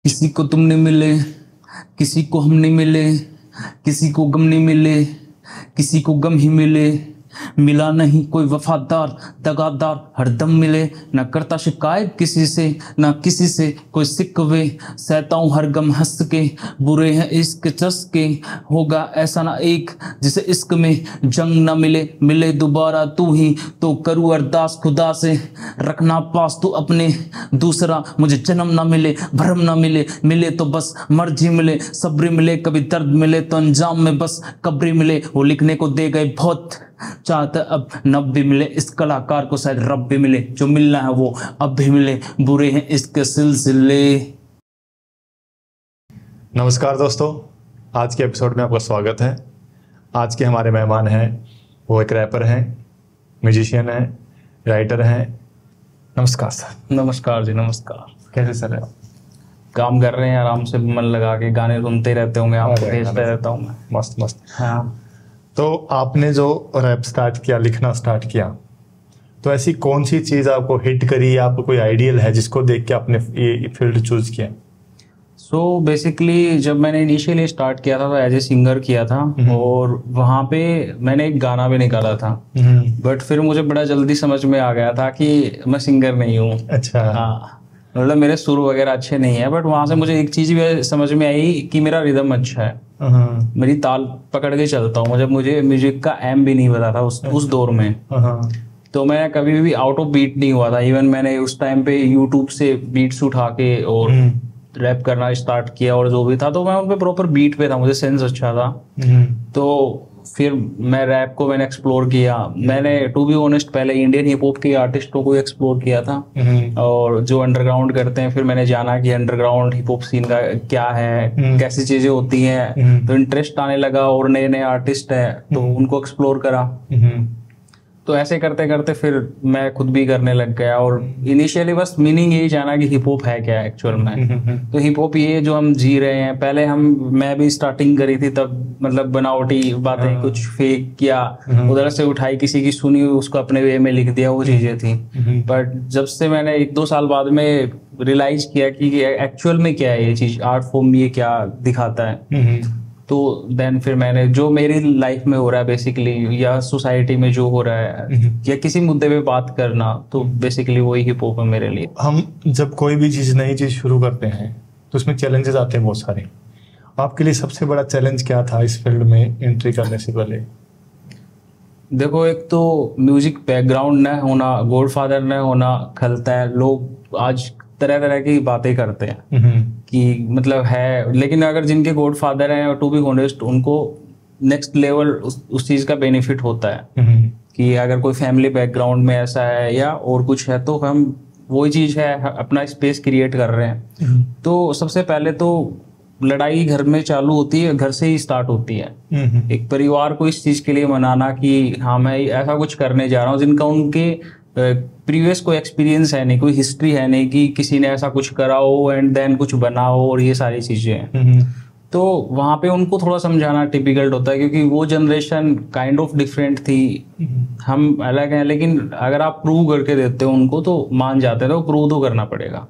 किसी को तुम नहीं मिले, किसी को हम नहीं मिले, किसी को गम नहीं मिले, किसी को गम ही मिले। मिला नहीं कोई वफादार, दगादार हरदम मिले। न करता शिकायत किसी से, न किसी से कोई सिकवे। सहता हूँ हर गम हंस के, बुरे हैं इश्क चस्के। होगा ऐसा ना एक जिसे इश्क में जंग न मिले। मिले दोबारा तू ही तो करूँ अरदास खुदा से, रखना पास तू अपने। दूसरा मुझे जन्म ना मिले, भरम ना मिले। मिले तो बस मर्जी मिले, सब्र मिले। कभी दर्द मिले तो अंजाम में बस कब्र मिले। वो लिखने को दे गए बहुत, चाहता अब नब भी मिले। इस कलाकार को शायद रब भी मिले, जो मिलना है वो अब भी मिले। बुरे हैं इसके सिलसिले। नमस्कार दोस्तों, आज के एपिसोड में आपका स्वागत है। आज के हमारे मेहमान हैं, वो एक रैपर हैं, म्यूजिशियन हैं, राइटर हैं। नमस्कार सर। नमस्कार जी, नमस्कार। कैसे सर है? काम कर रहे हैं आराम से, मन लगा के गाने सुनते रहते होंगे आप, भेजते रहता हूँ मैं। मस्त मस्त। हाँ, तो आपने जो रैप स्टार्ट किया, लिखना स्टार्ट किया, तो ऐसी कौन सी चीज़ आपको हिट करी, आपको कोई आइडियल है जिसको देख के आपने ये फील्ड चूज किया? सो बेसिकली जब मैंने इनिशियली स्टार्ट किया था तो एज ए सिंगर किया था, और वहाँ पे मैंने एक गाना भी निकाला था। बट फिर मुझे बड़ा जल्दी समझ में आ गया था कि मैं सिंगर नहीं हूँ। अच्छा। हाँ, मतलब मेरे सुर वगैरह अच्छे नहीं है। बट वहाँ से मुझे एक चीज़ भी समझ में आई कि मेरा रिदम अच्छा है, मेरी ताल पकड़ के चलता हूँ। मुझे म्यूजिक का एम भी नहीं पता था उस दौर में। तो मैं कभी भी आउट ऑफ बीट नहीं हुआ था। इवन मैंने उस टाइम पे यूट्यूब से बीट्स उठा के और रैप करना स्टार्ट किया, और जो भी था तो मैं उन पे प्रॉपर बीट पे था, मुझे सेंस अच्छा था। तो फिर मैं रैप को मैंने एक्सप्लोर किया। मैंने टू बी ऑनेस्ट पहले इंडियन हिप हॉप के आर्टिस्टों को एक्सप्लोर किया था, और जो अंडरग्राउंड करते हैं। फिर मैंने जाना कि अंडरग्राउंड हिप हॉप सीन का क्या है, कैसी चीजें होती हैं। तो इंटरेस्ट आने लगा, और नए नए आर्टिस्ट हैं तो उनको एक्सप्लोर करा। तो ऐसे करते करते फिर मैं खुद भी करने लग गया। और इनिशियली बस मीनिंग यही जाना कि हिप हॉप है क्या एक्चुअल में। तो हिप हॉप ये जो हम जी रहे हैं, पहले मैं भी स्टार्टिंग करी थी तब, मतलब बनावटी बातें कुछ फेक किया, उधर से उठाई, किसी की सुनी उसको अपने वे में लिख दिया, वो चीजें थी। बट जब से मैंने 1-2 साल बाद में रियलाइज किया कि एक्चुअल में क्या है ये चीज, आर्ट फॉर्म ये क्या दिखाता है, तो देन फिर मैंने जो मेरी लाइफ में हो रहा है बेसिकली, या सोसाइटी में जो हो रहा है, या किसी मुद्दे पे बात करना, तो बेसिकली वही हिप हॉप है मेरे लिए। हम जब कोई भी चीज़, नई चीज़ शुरू करते हैं तो उसमें चैलेंजेस आते हैं बहुत सारे। आपके लिए सबसे बड़ा चैलेंज क्या था इस फील्ड में एंट्री करने से पहले? देखो, एक तो म्यूजिक बैकग्राउंड न होना, गॉडफादर न होना खलता है। लोग आज तरह तरह की बातें करते हैं कि मतलब है, लेकिन अगर जिनके गॉडफादर हैं, टू बी ऑनेस्ट, उनको नेक्स्ट लेवल उस चीज़ का बेनिफिट होता है कि अगर कोई फैमिली बैकग्राउंड में ऐसा है या और कुछ है, तो हम वही चीज़ है, अपना स्पेस क्रिएट कर रहे हैं। तो सबसे पहले तो लड़ाई घर में चालू होती है, घर से ही स्टार्ट होती है। एक परिवार को इस चीज़ के लिए मनाना कि हाँ मैं ऐसा कुछ करने जा रहा हूँ, जिनका उनके प्रीवियस कोई एक्सपीरियंस है नहीं, कोई हिस्ट्री है नहीं कि किसी ने ऐसा कुछ करा हो एंड देन कुछ बना हो, और ये सारी चीजें हैं। तो वहाँ पे उनको थोड़ा समझाना टिपिकल होता है, क्योंकि वो जनरेशन काइंड ऑफ डिफरेंट थी, हम अलग हैं। लेकिन अगर आप प्रूव करके देते हो उनको तो मान जाते हैं, तो प्रूव तो करना पड़ेगा।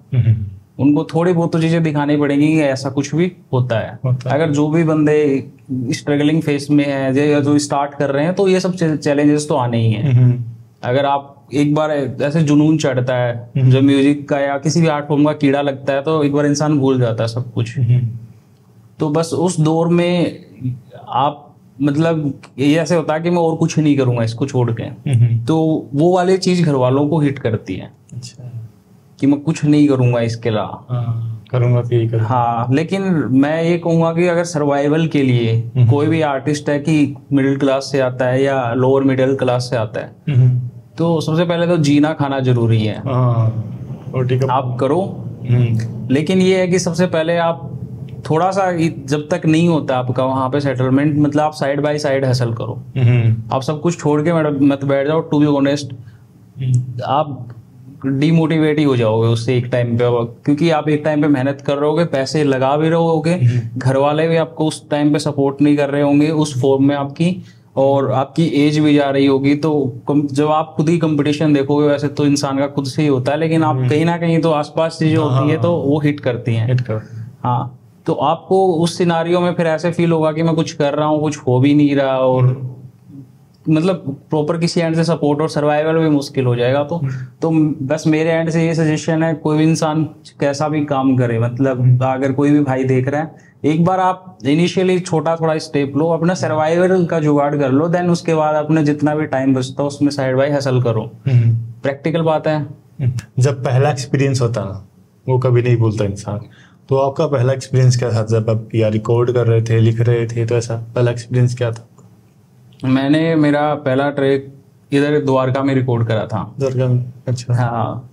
उनको थोड़ी बहुत तो चीजें दिखानी पड़ेगी कि ऐसा कुछ भी होता है। अगर जो भी बंदे स्ट्रगलिंग फेस में है या जो स्टार्ट कर रहे हैं, तो ये सब चैलेंजेस तो आने ही हैं। अगर आप एक बार ऐसे जुनून चढ़ता है जो म्यूजिक का या किसी भी आर्ट फॉर्म का कीड़ा लगता है, तो एक बार इंसान भूल जाता है सब कुछ। तो बस उस दौर में आप, मतलब ये ऐसे होता है कि मैं और कुछ नहीं करूंगा इसको छोड़ के, तो वो वाली चीज घर वालों को हिट करती है। अच्छा। कि मैं कुछ नहीं करूंगा इसके अलावा, करूंगा तो यही करूंगा। हाँ, लेकिन मैं ये कहूंगा कि अगर सर्वाइवल के लिए कोई भी आर्टिस्ट है कि मिडिल क्लास से आता है या लोअर मिडिल क्लास से आता है, तो सबसे पहले तो जीना खाना जरूरी है। आप करो, लेकिन ये है कि सबसे पहले आप थोड़ा सा, जब तक नहीं होता आपका वहां पे सेटलमेंट, मतलब आप साइड बाय साइड हसल करो। आप सब कुछ छोड़ के मत बैठ जाओ। टू बी ऑनेस्ट, आप डिमोटिवेट ही हो जाओगे उससे एक टाइम पे, क्योंकि आप एक टाइम पे मेहनत कर रहे होगे, पैसे लगा भी रहोगे, घर वाले भी आपको उस टाइम पे सपोर्ट नहीं कर रहे होंगे उस फॉर्म में आपकी, और आपकी एज भी जा रही होगी। तो जब आप खुद ही कंपटीशन देखोगे, वैसे तो इंसान का खुद से ही होता है, लेकिन आप कहीं ना कहीं तो आसपास चीजें होती है तो वो हिट करती हैं। हाँ, तो आपको उस सिनारियो में फिर ऐसे फील होगा कि मैं कुछ कर रहा हूँ, कुछ हो भी नहीं रहा, और मतलब प्रॉपर किसी एंड से सपोर्ट और सर्वाइवल भी मुश्किल हो जाएगा। तो बस मेरे एंड से ये सजेशन है, कोई भी इंसान कैसा भी काम करे, मतलब अगर कोई भी भाई देख रहा है, एक बार आप इनिशियली छोटा थोड़ा स्टेप लो, अपना सर्वाइवल का जुगाड़ कर लो, देन उसके बाद अपने जितना भी टाइम बचता है उसमें साइड बाय हसल करो। प्रैक्टिकल बात है। जब पहला एक्सपीरियंस होता ना, वो कभी नहीं भूलता इंसान। तो आपका पहला एक्सपीरियंस क्या था जब आप या रिकॉर्ड कर रहे थे, लिख रहे थे, तो ऐसा पहला एक्सपीरियंस क्या था? मेरा पहला ट्रैक इधर द्वारका में रिकॉर्ड करा था। द्वारका में? अच्छा। हाँ,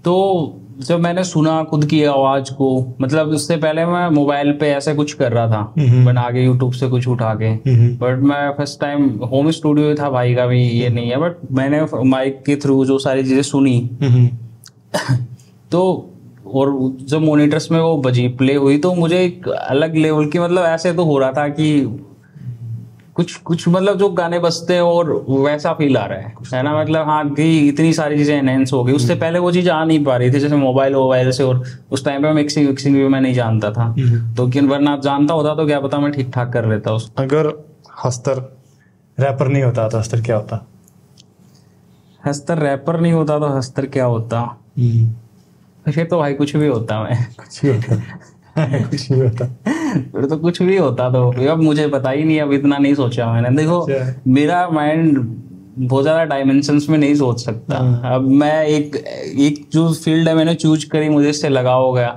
तो जब मैंने सुना खुद की आवाज को, मतलब उससे पहले मैं मोबाइल पे ऐसे कुछ कर रहा था, बना के यूट्यूब से कुछ उठा के, बट मैं फर्स्ट टाइम होम स्टूडियो था भाई का भी ये नहीं है, बट मैंने माइक के थ्रू जो सारी चीजें सुनी तो, और जब मॉनिटर्स में वो बजी प्ले हुई तो मुझे एक अलग लेवल की, मतलब ऐसे तो हो रहा था कि कुछ मतलब जो गाने बजते हैं और वैसा फील आ रहा है ना, मतलब हाँ कि इतनी सारी चीजें एनहेंस हो गई। उससे पहले वो चीज आ नहीं पा रही थी, जैसे मोबाइल से, और उस टाइम पे मिक्सिंग भी मैं नहीं जानता था, तो वरना जानता होता तो क्या पता मैं ठीक ठाक कर लेता उसको। अगर हस्तर रैपर नहीं होता तो हस्तर क्या होता? हस्तर रैपर नहीं होता तो हस्तर क्या होता? फिर तो भाई कुछ भी होता, मैं कुछ भी होता कुछ भी होता फिर तो कुछ भी होता। तो अब मुझे पता ही नहीं, अब इतना नहीं सोचा मैंने। देखो मेरा माइंड बहुत ज्यादा डायमेंशंस में नहीं सोच सकता। अब मैं एक जो फील्ड है मैंने चूज करी, मुझे इससे लगाव हो गया,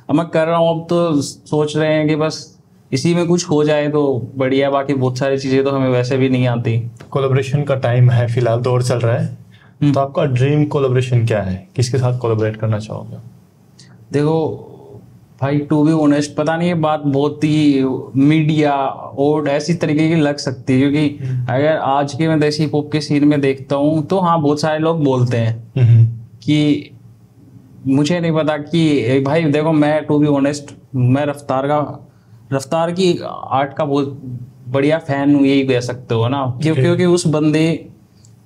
अब मैं कर रहा हूँ। अब तो सोच रहे हैं कि बस इसी में कुछ हो जाए तो बढ़िया, बाकी बहुत सारी चीजें तो हमें वैसे भी नहीं आती। कोलैबोरेशन का टाइम है, फिलहाल दौर चल रहा है, तो आपका ड्रीम कोलैबोरेशन क्या है? किसके साथ कोलैबोरेट करना चाहोगे? देखो भाई, टू बी ऑनेस्ट, पता नहीं ये बात बहुत ही मीडिया और ऐसी तरीके की लग सकती है, क्योंकि अगर आज के मैं देसी पॉप के सीन में देखता हूँ तो हाँ बहुत सारे लोग बोलते हैं कि मुझे नहीं पता कि भाई देखो, मैं टू बी ऑनेस्ट, मैं रफ्तार की आर्ट का बहुत बढ़िया फैन हूँ, यही कह सकते हो ना, क्योंकि उस बंदे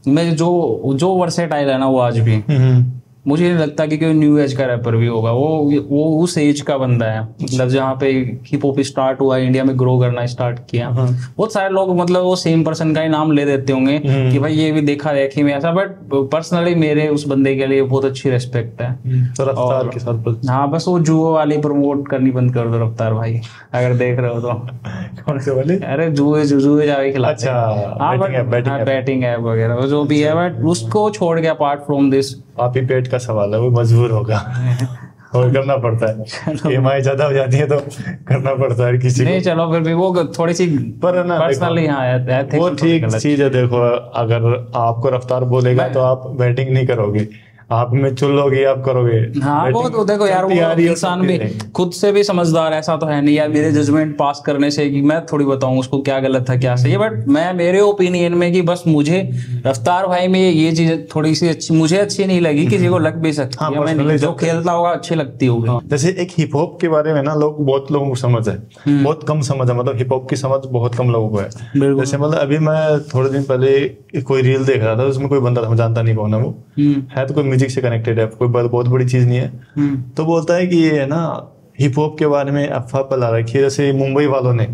में जो वर्सेटाइल है ना, वो आज भी मुझे नहीं लगता कि कोई न्यू एज का रैपर भी होगा। वो उस एज का बंदा है, मतलब जहाँ पे हिप हॉप स्टार्ट हुआ, इंडिया में ग्रो करना स्टार्ट किया। बहुत सारे लोग मतलब वो सेम पर्सन का ही नाम ले देते होंगे कि भाई ये भी देखा देखी में ऐसा, बट पर्सनली मेरे उस बंदे के लिए बहुत अच्छी रिस्पेक्ट है। तो रफ्तार के साथ हाँ, बस वो जुओ वाली प्रमोट करनी बंद कर दो रफ्तार भाई, अगर देख रहे हो तो। कौन से वाले? अरे जुए जाके खिलाते हैं। अच्छा, बैटिंग ऐप वगैरह जो भी है, बट उसको छोड़ के अपार्ट फ्रॉम दिस, आप ही पेट का सवाल है, वो मजबूर होगा और करना पड़ता है। EMI ज्यादा हो जाती है तो करना पड़ता है किसी नहीं, चलो फिर भी वो थोड़ी सी पर ना पर्सनली वो ठीक चीज है। देखो अगर आपको रफ्तार बोलेगा तो आप बैटिंग नहीं करोगे, आप में चुलोगे, आप करोगे। हाँ, वो तो देखो यार, वो इंसान भी खुद से भी समझदार, ऐसा तो है नहीं यार मेरे जजमेंट पास करने से कि मैं थोड़ी बताऊं उसको क्या गलत था क्या सही है, बट मैं मेरे ओपिनियन में कि बस मुझे रफ्तार भाई में ये चीज थोड़ी सी अच्छी, मुझे अच्छी नहीं लगी, किसी को लग भी सकती है। मैं जो खेलता होगा अच्छी लगती होगी। जैसे एक हिप हॉप के बारे में ना बहुत लोगों को समझ है, बहुत कम समझ है, मतलब हिप हॉप की समझ बहुत कम लोगों को है। जैसे मतलब अभी मैं थोड़े दिन पहले कोई रील देख रहा था, उसमें कोई बंदा था, मैं जानता नहीं कौन है वो, है तो कोई म्यूजिक से कनेक्टेड है, कोई बहुत बड़ी चीज नहीं है। तो बोलता है कि ये है ना हिप हॉप के बारे में अफवाह फैला रखी है, जैसे मुंबई वालों ने,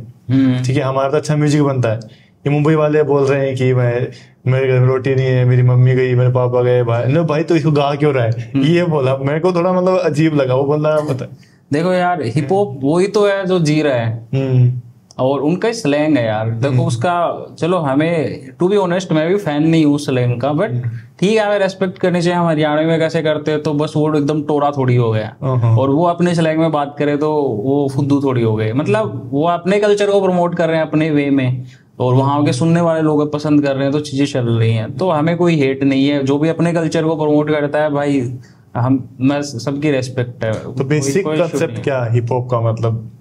ठीक है, हमारा तो अच्छा म्यूजिक बनता है, ये मुंबई वाले बोल रहे हैं कि मेरे घर में रोटी नहीं है, मेरी मम्मी गई, मेरे पापा गए, भाई तो इसको गा क्यों रहा है, ये बोला। मेरे को थोड़ा मतलब अजीब लगा, वो बंदा पता। देखो यार, हिप हॉप वही तो है जो जी रहा है, और उनका स्लैंग है यार। देखो उसका, चलो हमें टू बी ऑनेस्ट मैं भी फैन नहीं हूँ स्लैंग का, बट ठीक है, हमें रेस्पेक्ट करनी चाहिए। हम हरियाणा में कैसे करते हैं तो बस वो एकदम टोरा थोड़ी हो गया, और वो अपने स्लैंग में बात करे तो वो फुद्दू थोड़ी हो गए। मतलब वो अपने कल्चर को प्रमोट कर रहे हैं अपने वे में, और वहाँ के सुनने वाले लोग पसंद कर रहे हैं, तो चीजें चल रही हैं, तो हमें कोई हेट नहीं है। जो भी अपने कल्चर को प्रमोट करता है भाई, मैं सबकी रेस्पेक्ट है। तो बेसिक कंसेप्ट क्या हिप हॉप का? मतलब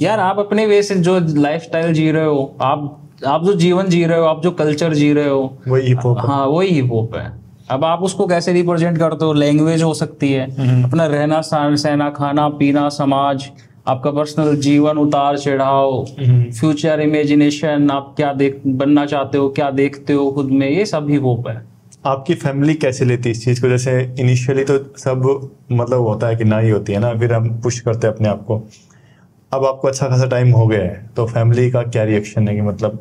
यार आप अपने वे से जो लाइफस्टाइल जी रहे हो, आप जो जीवन जी रहे हो, आप जो कल्चर जी रहे हो, वही हिप हॉप। हाँ, वही हिप हॉप है। अब आप उसको कैसे रिप्रेजेंट करते हो, लैंग्वेज हो सकती है, अपना रहना सहना, खाना पीना, समाज, आपका पर्सनल जीवन, उतार चढ़ाव, फ्यूचर इमेजिनेशन, आप क्या बनना चाहते हो, क्या देखते हो खुद में, ये सब हिप हॉप है। आपकी फैमिली कैसे लेती है इस चीज को? जैसे इनिशियली तो सब मतलब होता है कि ना ही होती है ना, फिर हम पुश करते हैं अपने आप को, अब आपको अच्छा खासा टाइम हो गया है, तो फैमिली का क्या रिएक्शन है कि मतलब?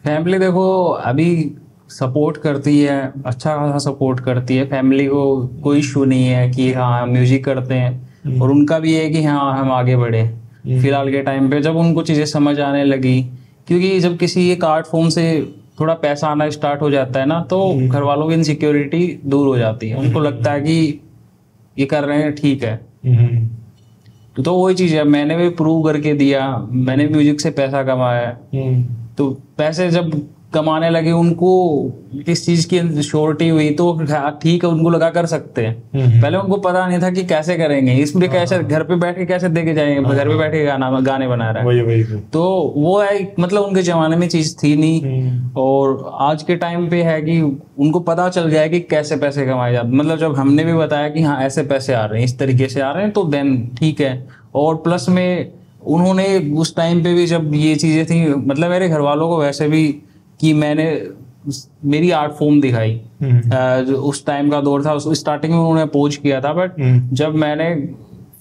फैमिली देखो अभी सपोर्ट करती है, अच्छा खासा सपोर्ट करती है। फैमिली को कोई इशू नहीं है कि हाँ म्यूजिक करते हैं, और उनका भी है कि हाँ हम आगे बढ़े। फिलहाल के टाइम पे जब उनको चीज़ें समझ आने लगी, क्योंकि जब किसी एक आर्ट फॉर्म से थोड़ा पैसा आना स्टार्ट हो जाता है ना, तो घर वालों की इनसिक्योरिटी दूर हो जाती है। उनको लगता है कि ये कर रहे हैं ठीक है। तो वही चीज़ है, मैंने भी प्रूव करके दिया, मैंने म्यूजिक से पैसा कमाया। तो पैसे जब कमाने लगे, उनको किस चीज की श्योरिटी हुई, तो ठीक है उनको लगा कर सकते हैं। पहले उनको पता नहीं था कि कैसे करेंगे, इसमें कैसे घर पे बैठ के कैसे देके जाएंगे, घर पे बैठ के गाने बना रहा है। वही। तो वो है मतलब उनके जमाने में चीज थी नहीं, और आज के टाइम पे है कि उनको पता चल गया है कि कैसे पैसे कमाए जाते। मतलब जब हमने भी बताया कि हाँ ऐसे पैसे आ रहे हैं, इस तरीके से आ रहे हैं, तो देन ठीक है। और प्लस में उन्होंने उस टाइम पे भी जब ये चीजें थी, मतलब मेरे घर वालों को वैसे भी कि मैंने मेरी आर्ट फॉर्म दिखाई, जो उस टाइम का दौर था, उस स्टार्टिंग में उन्होंने अपोज किया था, बट जब मैंने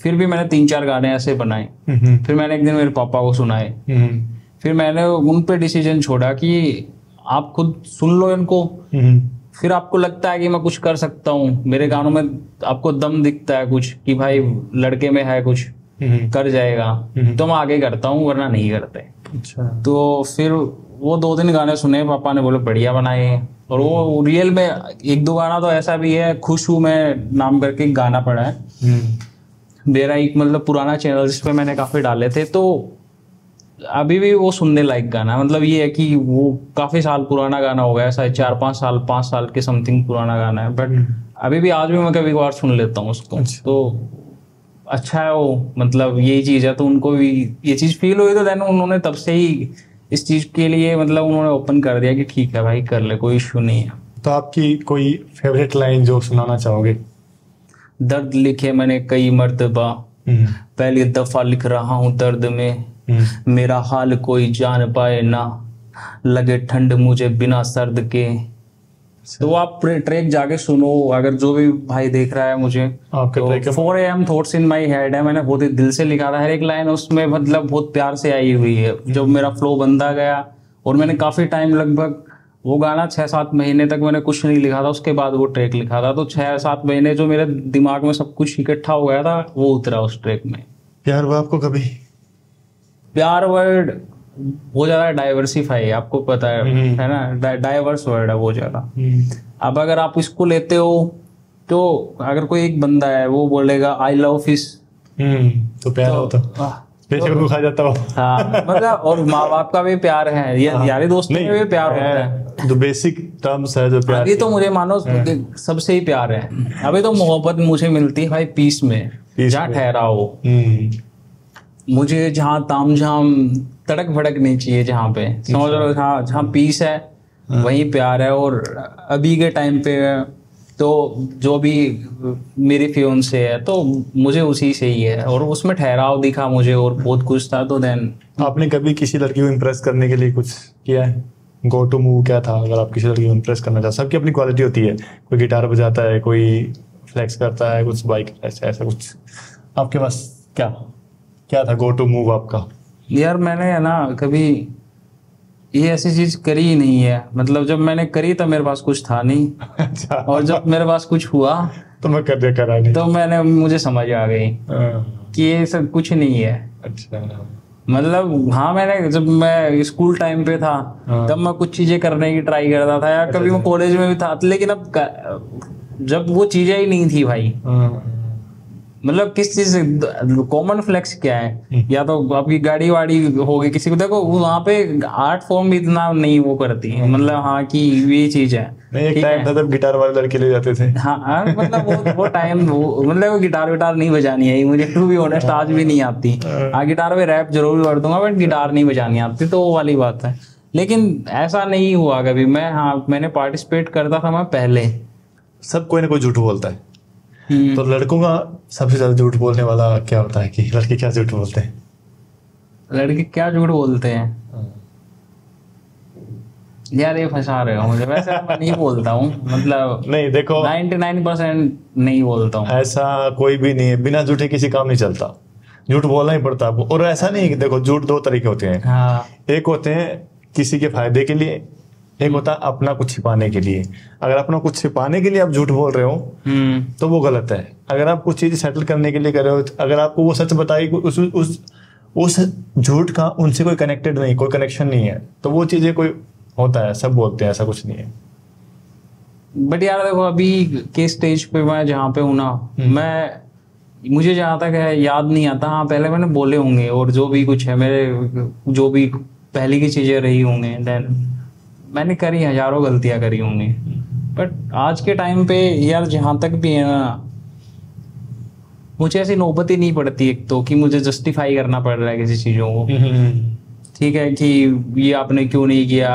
फिर भी मैंने 3-4 गाने ऐसे बनाए। फिर मैंने एक दिन मेरे पापा को सुनाए, फिर मैंने उन पे डिसीजन छोड़ा कि आप खुद सुन लो इनको, फिर आपको लगता है कि मैं कुछ कर सकता हूँ, मेरे गानों में आपको दम दिखता है कुछ कि भाई लड़के में है कुछ, कर जाएगा, तो मैं आगे करता हूँ, वरना नहीं करते। अच्छा। तो फिर वो 2-3 गाने सुने, पापा ने बोले बढ़िया बनाए हैं। और वो रियल में 1-2 गाना तो ऐसा भी है, खुश हूँ मैं नाम करके एक गाना पड़ा है मेरा, एक मतलब पुराना चैनल जिस पे मैंने काफी डाले थे, तो अभी भी वो सुनने लायक गाना। मतलब ये है कि वो काफी साल पुराना गाना हो गया, शायद 4-5 साल 5 साल के समथिंग पुराना गाना है, बट अभी भी आज भी मैं कभी बार सुन लेता हूँ उसको। तो अच्छा है वो, मतलब यही चीज है। तो उनको भी ये चीज फील हुई, तो देन उन्होंने तब से ही इस चीज के लिए मतलब उन्होंने ओपन कर दिया कि ठीक है भाई कर ले, कोई इशू नहीं है। तो आपकी कोई फेवरेट लाइन जो सुनाना चाहोगे? दर्द लिखे मैंने कई मर्तबा, पहली दफा लिख रहा हूँ दर्द में, मेरा हाल कोई जान पाए ना, लगे ठंड मुझे बिना सर्द के। तो आप ट्रैक जाके सुनो, अगर जो भी भाई देख रहा है मुझे, तो 4 AM thoughts in my head है, मैंने बहुत ही दिल से लिखा था। हर एक लाइन उसमें मतलब बहुत प्यार से आई हुई है। जब मेरा फ्लो बनता गया, और मैंने काफी टाइम, लगभग वो गाना 6-7 महीने तक मैंने कुछ नहीं लिखा था, उसके बाद वो ट्रैक लिखा था। तो 6-7 महीने जो मेरे दिमाग में सब कुछ इकट्ठा हो गया था, वो उतरा उस ट्रैक में। प्यार हुआ आपको कभी? प्यार वर्ड बहुत ज्यादा डाइवर्सिफाई है, आपको पता है ना, डाइवर्स वर्ड है बहुत ज्यादा। अब अगर आप इसको लेते हो, तो अगर कोई एक बंदा है वो बोलेगा आई लव फिश, तो प्यार होता को खा जाता हो। हाँ मतलब, और माँ बाप का भी प्यार है, यारी दोस्तों में भी प्यार होता है। जो बेसिक टर्म्स है जो प्यार, अभी तो मुझे मानो सबसे ही प्यार है। अभी तो मोहब्बत मुझे मिलती है भाई पीस में, जहाँ ठहरा हो। मुझे जहाँ तामझाम तड़क भड़क नहीं चाहिए, जहाँ पे समझ लो, जहाँ पीस है वहीं प्यार है। और अभी के टाइम पे तो जो भी मेरी फियोंसे है, तो मुझे उसी से ही है, और उसमें ठहराव दिखा मुझे और बहुत कुछ था। तो देन आपने कभी किसी लड़की को इम्प्रेस करने के लिए कुछ किया है? गो टू मूव क्या था अगर आप किसी लड़की को इम्प्रेस करना चाहते? सबकी अपनी क्वालिटी होती है, कोई गिटार बजाता है, कोई फ्लेक्स करता है, कुछ बाइक ऐसा कुछ। आपके पास क्या था गो टू मूव आपका? यार मैंने है ना कभी ये ऐसी चीज करी ही नहीं है। मतलब जब मैंने करी तब मेरे पास कुछ था नहीं। अच्छा। और जब मेरे पास कुछ हुआ तो मैं करा नहीं, तो मुझे समझ आ गई कि ये सब कुछ नहीं है। अच्छा। मतलब हाँ, मैंने जब मैं स्कूल टाइम पे था तब मैं कुछ चीजें करने की ट्राई करता था यार। कभी मैं कॉलेज में भी था, लेकिन अब जब वो चीजें ही नहीं थी भाई। मतलब किस चीज से कॉमन फ्लेक्स क्या है, या तो आपकी गाड़ी वाड़ी होगी किसी को, देखो वहाँ पे आर्ट फॉर्म भी इतना नहीं वो करती है। मतलब हाँ कि ये चीज है। एक टाइम था जब गिटार वाले लड़के ले जाते थे। हाँ मतलब वो टाइम मतलब वो गिटार विटार नहीं बजानी है मुझे, टू बी ऑनेस्ट आज भी नहीं आती। हाँ गिटार में रैप जरूर कर दूंगा, बट गिटार नहीं बजानी आती, तो वो वाली बात है। लेकिन ऐसा नहीं हुआ कभी। मैंने पार्टिसिपेट करता था मैं पहले। सब कोई ना कोई झूठ बोलता है, तो लड़कों का सबसे ज्यादा झूठ बोलने वाला क्या होता है कि लड़के क्या झूठ बोलते हैं? लड़के क्या झूठ बोलते हैं यार, ये फंसा रहे हो मुझे। वैसे मैं नहीं बोलता हूँ, मतलब नहीं देखो 99% नहीं बोलता हूँ। ऐसा कोई भी नहीं है, बिना झूठे किसी काम नहीं चलता। झूठ बोलना ही पड़ता है आपको। और ऐसा नहीं है कि देखो झूठ दो तरीके होते हैं। हाँ। एक होते हैं किसी के फायदे के लिए, एक होता है अपना कुछ छिपाने के लिए। अगर अपना कुछ छिपाने के लिए आप झूठ बोल रहे हो तो वो गलत है। अगर आप कुछ चीज सेटल करने के लिए कर रहे हो, अगर आपको वो सच बताई, उस झूठ का उनसे कोई कनेक्टेड नहीं, कोई कनेक्शन नहीं है, तो वो चीजें कोई होता है, सब बोलते हैं, ऐसा कुछ नहीं है। बट यार देखो अभी के स्टेज पे मैं जहाँ पे हूँ ना, मुझे जहाँ तक है याद नहीं आता। हाँ पहले मैंने बोले होंगे, और जो भी कुछ है मेरे, जो भी पहले की चीजें रही होंगी, देन मैंने करी, हजारों गलतियां करी होंगी। बट आज के टाइम पे यार जहाँ तक भी है ना, मुझे ऐसी नौबत ही नहीं पड़ती एक तो कि मुझे जस्टिफाई करना पड़ रहा है किसी चीजों को। ठीक है कि ये आपने क्यों नहीं किया,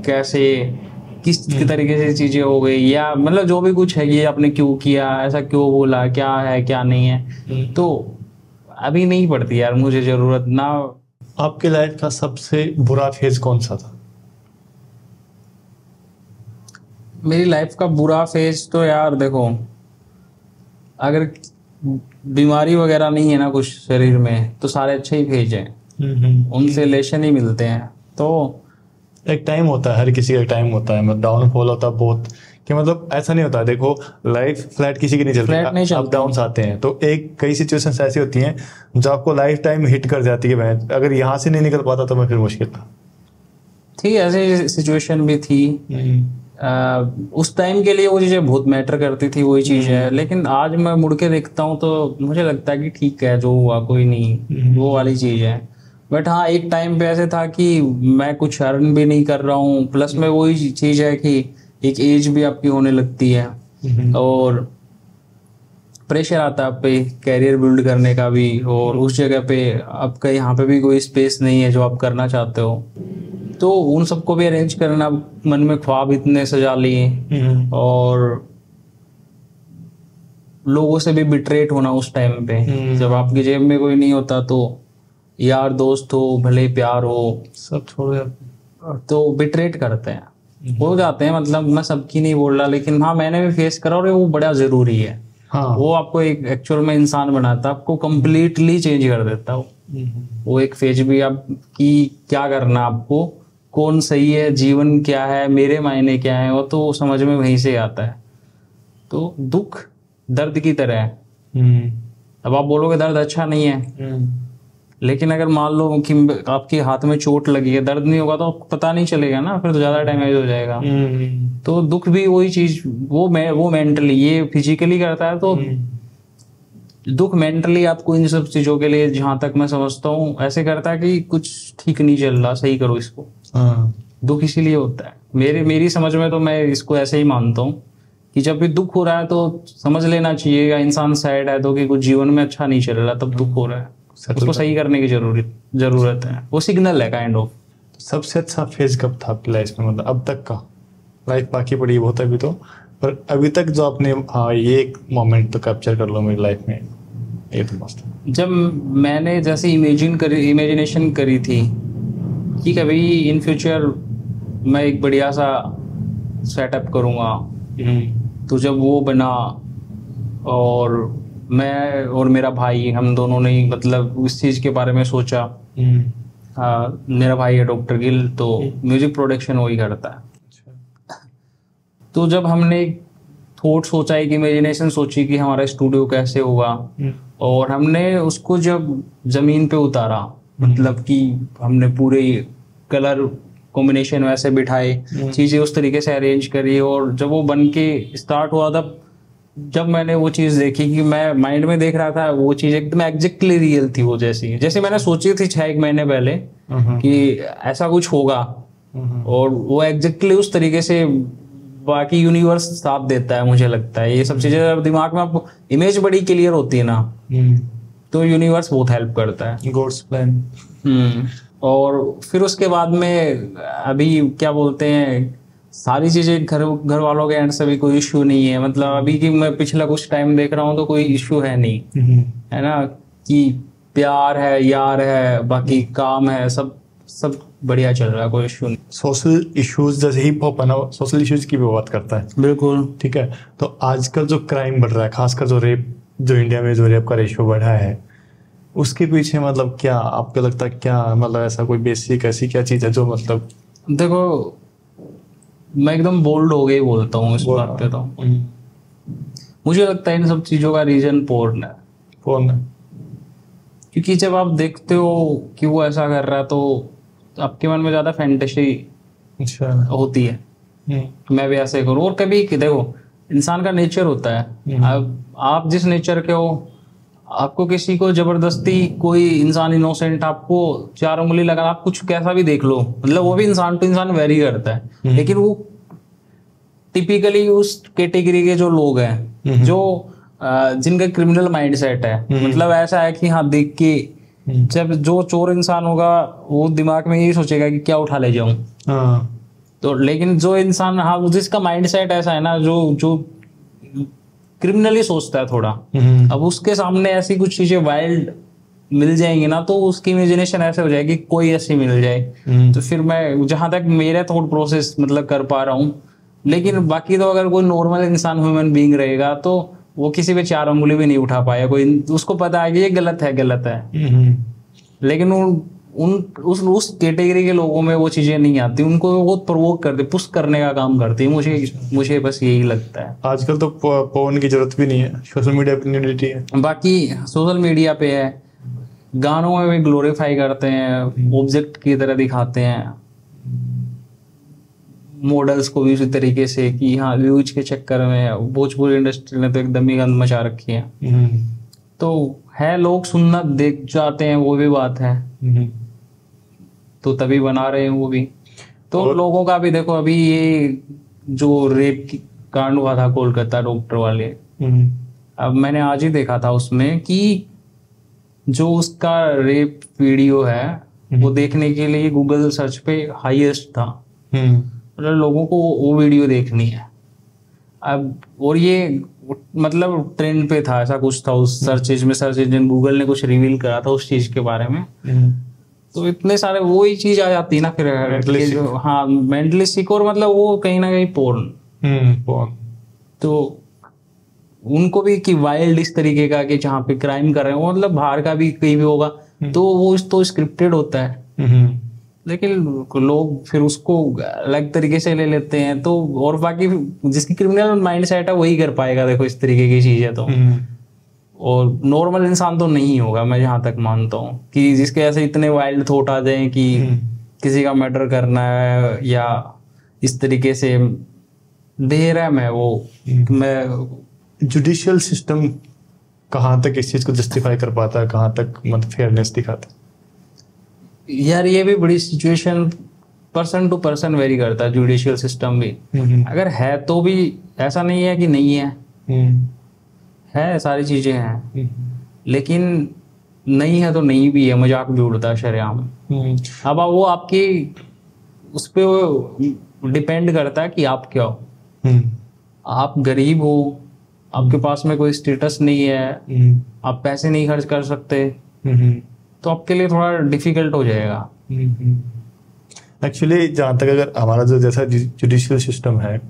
कैसे किस तरीके से चीजें हो गई, या मतलब जो भी कुछ है, ये आपने क्यों किया, ऐसा क्यों बोला, क्या है क्या नहीं है, तो अभी नहीं पड़ती यार मुझे जरूरत ना। आपके लाइफ का सबसे बुरा फेज कौन सा था? मेरी लाइफ का बुरा फेज तो यार देखो, अगर बीमारी वगैरह नहीं है ना कुछ शरीर में, तो सारे अच्छे ही फेज हैं, उनसे लेशन ही मिलते हैं। तो एक टाइम होता है, हर किसी का एक टाइम होता है, मतलब डाउनफॉल होता है बहुत, कि मतलब ऐसा नहीं होता। देखो लाइफ फ्लैट किसी की नहीं चलती, अप डाउन्स आते हैं। तो एक कई सिचुएशंस ऐसी होती हैं जो आपको लाइफ टाइम हिट कर जाती है। मैं अगर यहाँ से नहीं निकल पाता तो मैं फिर मुश्किल था। थी ऐसी सिचुएशन भी थी। उस टाइम के लिए वो चीजें बहुत मैटर करती थी, वही चीज है। लेकिन आज मैं मुड़ के देखता हूँ तो मुझे लगता है कि ठीक है, जो हुआ कोई नहीं, वो वाली चीज है। बट हाँ एक टाइम पे ऐसे था कि मैं कुछ अर्न भी नहीं कर रहा हूँ, प्लस में वही चीज है कि एक एज भी आपकी होने लगती है, और प्रेशर आता है आप पे कैरियर बिल्ड करने का भी, और उस जगह पे आपका यहाँ पे भी कोई स्पेस नहीं है जो आप करना चाहते हो। तो उन सबको भी अरेंज करना, मन में ख्वाब इतने सजा लिए, और लोगों से भी बिट्रेट होना उस टाइम पे, जब आपकी जेब में कोई नहीं होता, तो यार दोस्त हो, भले प्यार हो, सब छोड़ जाते तो बिट्रेट करते हैं, हो जाते हैं। मतलब मैं सबकी नहीं बोल रहा, लेकिन हाँ मैंने भी फेस करा, और वो बड़ा जरूरी है। हाँ। वो आपको एक एक्चुअल में इंसान बनाता है, आपको कंप्लीटली चेंज कर देता है वो एक फेज भी। आप की क्या करना, आपको कौन सही है, जीवन क्या है, मेरे मायने क्या है, वो तो समझ में वहीं से आता है। तो दुख दर्द की तरह है। अब आप बोलोगे दर्द अच्छा नहीं है, लेकिन अगर मान लो कि आपके हाथ में चोट लगी है, दर्द नहीं होगा तो पता नहीं चलेगा ना, फिर तो ज्यादा डैमेज हो जाएगा। तो दुख भी वही चीज, वो मेंटली, ये फिजिकली करता है, तो दुख मेंटली आपको इन सब चीजों के लिए, जहां तक मैं समझता हूँ, ऐसे करता है कि कुछ ठीक नहीं चल रहा, सही करो इसको। दुख इसीलिए होता है, मेरी समझ में तो मैं इसको ऐसे ही मानता हूँ कि जब भी दुख हो रहा है तो समझ लेना चाहिए, या इंसान सैड है तो कि कुछ जीवन में अच्छा नहीं चल रहा, तब दुख हो रहा है, उसको सही करने की जरूरत है। वो सिग्नल है काइंड ऑफ। सबसे अच्छा फेज कब था आपकी लाइफ में, मतलब अब तक का? लाइफ बाकी पड़ी बहुत अभी तो, पर अभी तक जो आपने, हाँ ये एक मोमेंट तो कैप्चर कर लो मेरी लाइफ में, ये तो मस्त है। जब मैंने जैसे इमेजिनेशन करी थी कि कभी इन फ्यूचर मैं एक बढ़िया सा सेटअप करूँगा, तो जब वो बना, और मैं और मेरा भाई, हम दोनों ने मतलब इस चीज़ के बारे में सोचा। मेरा भाई है डॉक्टर गिल, तो म्यूजिक प्रोडक्शन वही करता है। तो जब हमने थॉट सोचा, एक इमेजिनेशन सोची कि हमारा स्टूडियो कैसे होगा, और हमने उसको जब जमीन पे उतारा, मतलब कि हमने पूरे कलर कॉम्बिनेशन वैसे बिठाए, चीजें उस तरीके से अरेंज करी, और जब वो बन के स्टार्ट हुआ, तब जब मैंने वो चीज देखी कि मैं माइंड में देख रहा था, वो चीज एकदम एग्जैक्टली रियल थी, वो जैसे मैंने सोची थी 6 महीने पहले कि ऐसा कुछ होगा, और वो एग्जैक्टली उस तरीके से बाकी यूनिवर्स साथ देता है। मुझे लगता है ये सब चीजें जब दिमाग में आपको इमेज बड़ी क्लियर होती है ना, तो यूनिवर्स बहुत हेल्प करता है, गॉड्स प्लान। और फिर उसके बाद में अभी क्या बोलते हैं, सारी चीजें घर वालों के एंड से भी कोई इश्यू नहीं है। मतलब अभी की मैं पिछला कुछ टाइम देख रहा हूँ तो कोई इश्यू है नहीं, है ना, कि प्यार है, यार है, बाकी काम है, सब बढ़िया चल रहा है, कोई इश्यू नहीं। सोशल इश्यूज, जैसे हिप हॉप है ना, सोशल इश्यूज की भी बात करता है। बिल्कुल ठीक है। तो आजकल जो क्राइम बढ़ रहा है, खासकर जो रेप, जो इंडिया में जो रेप का रेशियो बढ़ा है, उसके पीछे मतलब क्या आपको लगता है, क्या मतलब ऐसा कोई बेसिक ऐसी क्या चीज है जो मतलब? देखो, मैं एकदम बोल्ड हो गई बोलता हूँ इस बात पे। तो मुझे लगता है इन सब चीजों का रीजन पोर्न है। फोन है। क्योंकि जब आप देखते हो कि वो ऐसा कर रहा है तो आपके मन में ज्यादा फैंटेसी अच्छा। होती है कि मैं भी ऐसे करूँ। और कभी देखो, इंसान का नेचर होता है, आप जिस नेचर के हो, आपको किसी को जबरदस्ती, कोई इंसान इनोसेंट आपको 4 उंगली लगा, आप कुछ कैसा भी देख लो, मतलब वो भी इंसान टू इंसान वेरी करता है। लेकिन वो टिपिकली उस कैटेगरी के जो लोग हैं जो जिनका क्रिमिनल माइंडसेट है, मतलब ऐसा है कि हाँ, देख के जब जो चोर इंसान होगा वो दिमाग में यही सोचेगा कि क्या उठा ले जाऊं। तो लेकिन जो इंसान, हाँ, जिसका माइंडसेट ऐसा है ना, जो जो क्रिमिनली सोचता है थोड़ा, अब उसके सामने ऐसी कुछ चीजें वाइल्ड मिल जाएंगी ना, तो उसकी इमेजिनेशन ऐसे हो जाएगी कोई ऐसी मिल जाए। तो फिर मैं जहां तक मेरा थॉट प्रोसेस मतलब कर पा रहा हूँ, लेकिन बाकी तो अगर कोई नॉर्मल इंसान, ह्यूमन बीइंग रहेगा तो वो किसी पे 4 उंगली भी नहीं उठा पाया। कोई उसको पता है कि ये गलत है। लेकिन उस कैटेगरी के लोगों में वो चीजें नहीं आती, उनको वो प्रोवोक करते, पुश करने का काम करती है। मुझे बस यही लगता है। आजकल तो फोन की जरूरत भी नहीं है, सोशल मीडिया पे न्यूडिटी है। बाकी सोशल मीडिया पे है, गानों में भी ग्लोरीफाई करते हैं, ऑब्जेक्ट की तरह दिखाते हैं मॉडल्स को भी उसी तरीके से कि हाँ, व्यूज के चक्कर में भोजपुरी इंडस्ट्री ने तो एकदम ही गंद मचा रखी है। तो है, लोग सुनना देख जाते हैं, वो भी बात है, तो तभी बना रहे हैं वो भी। तो लोगों का भी देखो, अभी ये जो रेप की कांड हुआ था कोलकाता डॉक्टर वाले, अब मैंने आज ही देखा था उसमें कि जो उसका रेप वीडियो है वो देखने के लिए गूगल सर्च पे हाईएस्ट था, मतलब लोगों को वो वीडियो देखनी है अब। और ये मतलब ट्रेंड पे था, ऐसा कुछ था उस सर्च इंजन गूगल ने कुछ रिवील करा था उस चीज के बारे में। तो इतने सारे वो ही चीज आ जाती है ना फिर जो, हाँ, मेंटली सिक, और मतलब वो कहीं ना कहीं पोर्न। तो उनको भी कि वाइल्ड इस तरीके का कि जहाँ पे क्राइम कर रहे हैं वो, मतलब बाहर का भी कहीं भी होगा तो वो तो स्क्रिप्टेड होता है। लेकिन लोग फिर उसको अलग तरीके से ले लेते हैं। तो और बाकी जिसकी क्रिमिनल माइंडसेट है वही कर पाएगा देखो इस तरीके की चीजें तो। और नॉर्मल इंसान तो नहीं होगा, मैं जहां तक मानता हूँ कि जिसके ऐसे इतने वाइल्ड थॉट आ जाए कि किसी का मर्डर करना है या इस तरीके से बेरहम है वो। मैं जुडिशियल सिस्टम कहाँ तक इस चीज को जस्टिफाई कर पाता है, कहाँ तक मतलब फेयरनेस दिखाता है? यार ये भी बड़ी situation person to person vary करता है, जुडिशियल सिस्टम भी। अगर है तो भी ऐसा नहीं है कि नहीं है सारी चीजें हैं, लेकिन नहीं है तो नहीं भी है, मजाक भी उड़ता है शरेआम। अब वो आपकी उस पर डिपेंड करता है कि आप क्या हो। आप गरीब हो, आपके पास में कोई स्टेटस नहीं है, आप पैसे नहीं खर्च कर सकते, तो आपके लिए थोड़ा डिफिकल्ट हो जाएगा। एक्चुअली जहाँ तक अगर हमारा जो जैसा जुडिशियल सिस्टम है,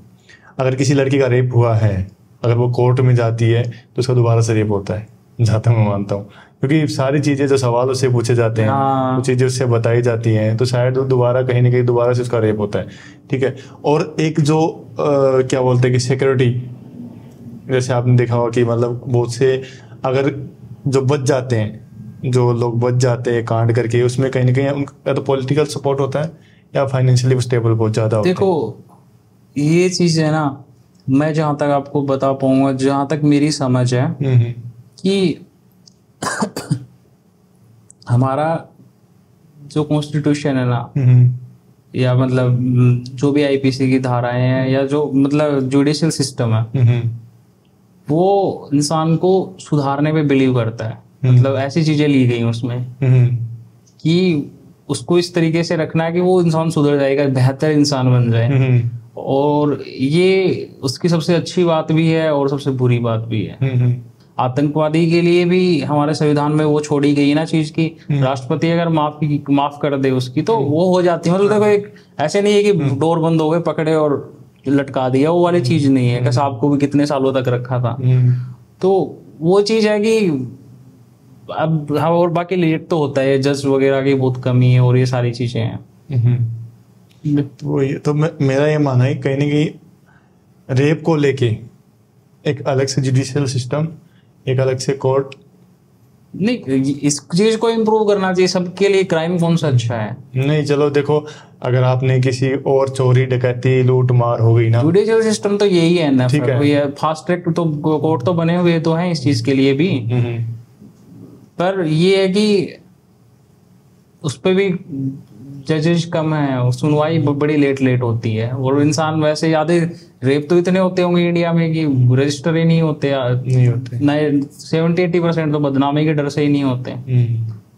अगर किसी लड़की का रेप हुआ है, अगर वो कोर्ट में जाती है तो उसका दोबारा से रेप होता है, जहाँ तक मैं मानता हूँ। क्योंकि सारी चीज़ें जो सवाल उससे पूछे जाते हैं, वो चीज़ें उससे बताई जाती हैं, तो शायद वो दोबारा कहीं ना कहीं दोबारा से उसका रेप होता है। ठीक है। और एक जो क्या बोलते हैं कि सिक्योरिटी, जैसे आपने देखा होगा कि मतलब बहुत से अगर जो बच जाते हैं, जो लोग बच जाते हैं कांड करके, उसमें कहीं ना कहीं उनका तो पॉलिटिकल सपोर्ट होता है या फाइनेंशियली स्टेबल बहुत ज़्यादा होता है। देखो ये चीज़ है ना, मैं जहाँ तक आपको बता पाऊंगा, जहाँ तक मेरी समझ है कि हमारा जो कॉन्स्टिट्यूशन है ना, या मतलब जो भी आईपीसी की धाराएं हैं, या जो मतलब जुडिशियल सिस्टम है, वो इंसान को सुधारने पे बिलीव करता है। मतलब ऐसी चीजें ली गई उसमें कि उसको इस तरीके से रखना है कि वो इंसान सुधर जाएगा, बेहतर इंसान बन जाए। और ये उसकी सबसे अच्छी बात भी है और सबसे बुरी बात भी है। आतंकवादी के लिए भी हमारे संविधान में वो छोड़ी गई ना चीज की, राष्ट्रपति अगर माफ कर दे उसकी तो वो हो जाती है। मतलब देखो, एक ऐसे नहीं है कि डोर बंद हो गए, पकड़े और लटका दिया, वो वाली चीज नहीं है। साहब को भी कितने सालों तक रखा था। तो वो चीज है कि अब हाँ, और बाकी लिरिक तो होता है, जज वगैरह की बहुत कमी है और ये सारी चीजें हैं। वही तो मेरा ये मानना है, कहीं ना कहीं रेप को लेके एक अलग से जुडिशियल सिस्टम, एक अलग से कोर्ट, नहीं इस चीज को इम्प्रूव करना चाहिए सबके लिए। क्राइम कौन सा अच्छा है? नहीं चलो देखो, अगर आपने किसी और चोरी डकैती लूट मार हो गई ना, जुडिशियल सिस्टम तो यही है ना, ठीक है, ये फास्ट ट्रैक तो कोर्ट तो बने हुए तो हैं इस चीज के लिए भी। पर ये है कि उस पे भी जजेस कम है, सुनवाई बड़ी लेट होती है, और इंसान वैसे यादें रेप तो इतने होते होंगे इंडिया में कि रजिस्टर ही नहीं होते। 70-80% तो बदनामी के डर से ही नहीं होते।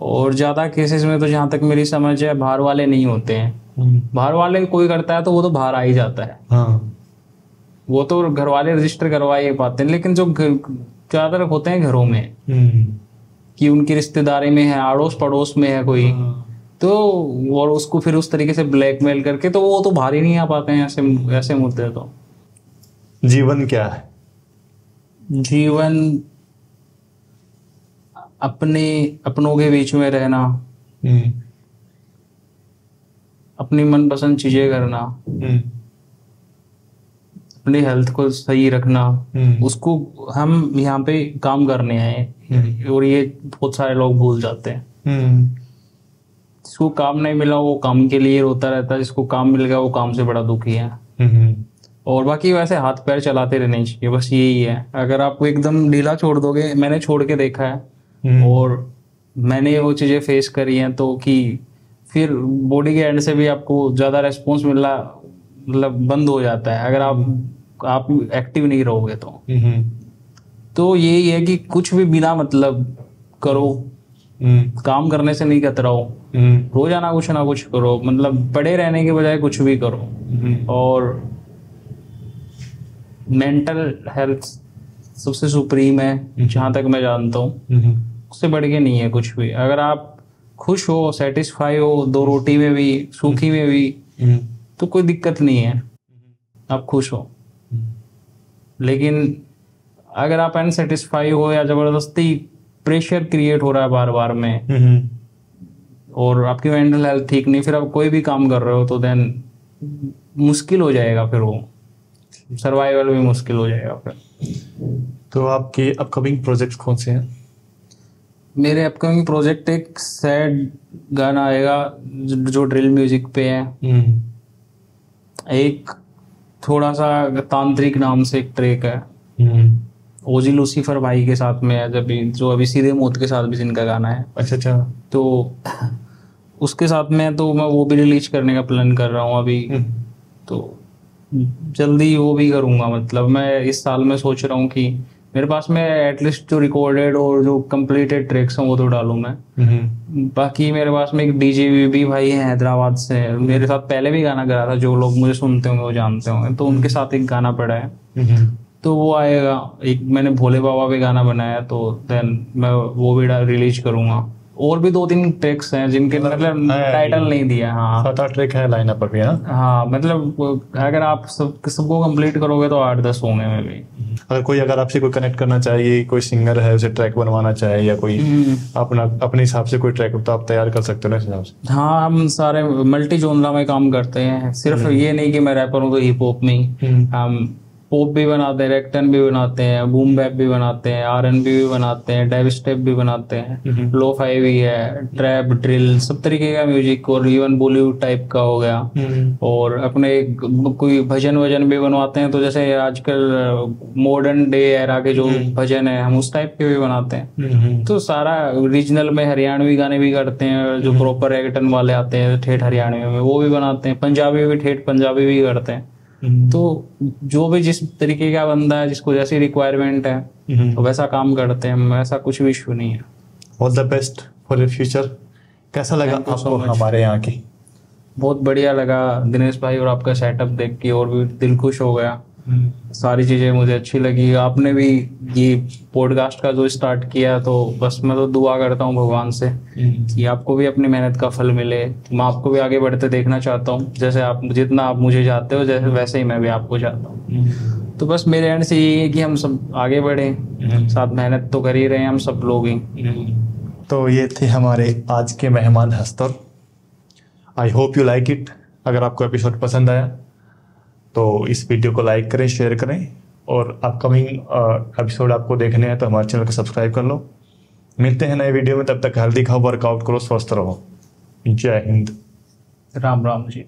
और ज्यादा केसेस में तो जहां तक मेरी समझ है बाहर वाले नहीं होते हैं। बाहर वाले कोई करता है तो वो तो बाहर आ ही जाता है। हाँ। वो तो घर वाले रजिस्टर करवा ही पाते हैं, लेकिन जो ज्यादातर होते हैं घरों में कि उनकी रिश्तेदारी में है, अड़ोस पड़ोस में है कोई, तो और उसको फिर उस तरीके से ब्लैकमेल करके, तो वो तो बाहर ही नहीं आ पाते हैं ऐसे मुद्दे। तो जीवन क्या है? जीवन अपनों के बीच में रहना, अपनी मनपसंद चीजें करना, अपनी हेल्थ को सही रखना। उसको हम यहाँ पे काम करने आए और ये बहुत सारे लोग भूल जाते हैं। जिसको काम नहीं मिला वो काम के लिए रोता रहता है, जिसको काम मिल गया वो काम से बड़ा दुखी है। और बाकी वैसे हाथ पैर चलाते रहने चाहिए, बस यही है। अगर आपको एकदम ढीला छोड़ दोगे, मैंने छोड़ के देखा है और मैंने वो चीजें फेस करी हैं, तो कि फिर बॉडी के एंड से भी आपको ज्यादा रेस्पॉन्स मिलना मतलब बंद हो जाता है अगर आप एक्टिव नहीं रहोगे। तो यही है कि कुछ भी बिना मतलब करो, काम करने से नहीं कतराओ, रोजाना कुछ ना कुछ करो, मतलब पड़े रहने के बजाय कुछ भी करो। और मेंटल हेल्थ सबसे सुप्रीम है जहां तक मैं जानता हूँ, उससे बढ़ के नहीं है कुछ भी। अगर आप खुश हो, सेटिस्फाई हो, दो रोटी में भी, सूखी में भी, तो कोई दिक्कत नहीं है, आप खुश हो। लेकिन अगर आप अनसेटिस्फाई हो या जबरदस्ती प्रेशर क्रिएट हो रहा है बार बार में और आपकी मेंटल हेल्थ ठीक नहीं, फिर आप कोई भी काम कर रहे हो तो देन मुश्किल हो जाएगा, फिर वो सर्वाइवल भी मुश्किल हो जाएगा फिर। तो आपके अपकमिंग प्रोजेक्ट्स कौन से हैं? मेरे अपकमिंग प्रोजेक्ट एक सैड गाना आएगा जो ड्रिल म्यूजिक पे है। एक थोड़ा सा तांत्रिक नाम से एक ट्रैक है, ओजी लूसीफर भाई के साथ में है, जो अभी सीधे मौत के साथ भी जिनका गाना है। अच्छा। तो उसके साथ में तो मैं वो भी रिलीज करने का प्लान कर रहा हूँ अभी। तो जल्दी वो भी करूँगा, मतलब मैं इस साल में सोच रहा हूँ कि मेरे पास में एटलीस्ट जो रिकॉर्डेड और जो कंप्लीटेड ट्रैक्स हैं वो तो डालूँ मैं। बाकी मेरे पास में एक डीजे भी भाई है हैदराबाद से, मेरे साथ पहले भी गाना करा था, जो लोग मुझे सुनते होंगे वो जानते होंगे, तो उनके साथ एक गाना पड़ा है, तो वो आएगा। एक मैंने भोले बाबा पे गाना बनाया, तो देन मैं वो भी रिलीज करूंगा। और भी 2-3 ट्रैक्स हैं जिनके मतलब टाइटल नहीं दिया। हाँ 7-8 ट्रैक है लाइनअप अभी। हाँ मतलब अगर आप सबको कंप्लीट करोगे तो 8-10 होंगे में भी। अगर आपसे कोई कनेक्ट करना चाहिए, कोई सिंगर है उसे ट्रैक बनवाना चाहे या कोई अपने हिसाब से कोई ट्रैक, तो आप तैयार कर सकते हो ना इस हिसाब से? हाँ हम सारे मल्टी जोनरा में काम करते हैं, सिर्फ ये नहीं कि मैं रैपर हूँ तो हिप हॉप में ही। हम पॉप भी बनाते हैं, रेक्टन भी बनाते हैं, बूम बैप भी बनाते हैं, R&B भी बनाते हैं, डैब स्टेप भी बनाते हैं, लो-फाई भी है, ट्रैप, ड्रिल, सब तरीके का म्यूजिक, और इवन बॉलीवुड टाइप का हो गया। और अपने कोई भजन वजन भी बनवाते हैं, तो जैसे आजकल मॉडर्न डे एरा के जो भजन है हम उस टाइप के भी बनाते हैं। तो सारा रीजनल में हरियाणवी गाने भी करते हैं, जो प्रॉपर रेगटन वाले आते हैं ठेठ हरियाणवी में वो भी बनाते हैं, पंजाबी भी ठेठ पंजाबी भी करते हैं। तो जो भी जिस तरीके का बंदा है, जिसको जैसी रिक्वायरमेंट है तो वैसा काम करते हैं, ऐसा कुछ भी इशू नहीं है। All the best for your future. कैसा लगा आपको हमारे यहाँ की? बहुत बढ़िया लगा दिनेश भाई, और आपका सेटअप देख के और भी दिल खुश हो गया। सारी चीजें मुझे अच्छी लगी। आपने भी ये पॉडकास्ट का जो स्टार्ट किया, तो बस मैं तो दुआ करता हूँ भगवान से कि आपको भी अपनी मेहनत का फल मिले। मैं आपको भी आगे बढ़ते देखना चाहता हूँ, जैसे आप जितना आप मुझे चाहते हो जैसे वैसे ही मैं भी आपको चाहता हूँ। तो बस मेरे एंड से यही है कि हम सब आगे बढ़े, साथ मेहनत तो कर ही रहे हैं हम सब लोग ही। तो ये थे हमारे आज के मेहमान Hastar. I hope you like it. अगर आपको एपिसोड पसंद आया तो इस वीडियो को लाइक करें, शेयर करें, और अपकमिंग एपिसोड आपको देखने हैं तो हमारे चैनल को सब्सक्राइब कर लो। मिलते हैं नए वीडियो में, तब तक हेल्दी खाओ, वर्कआउट करो, स्वस्थ रहो। जय हिंद। राम राम जी।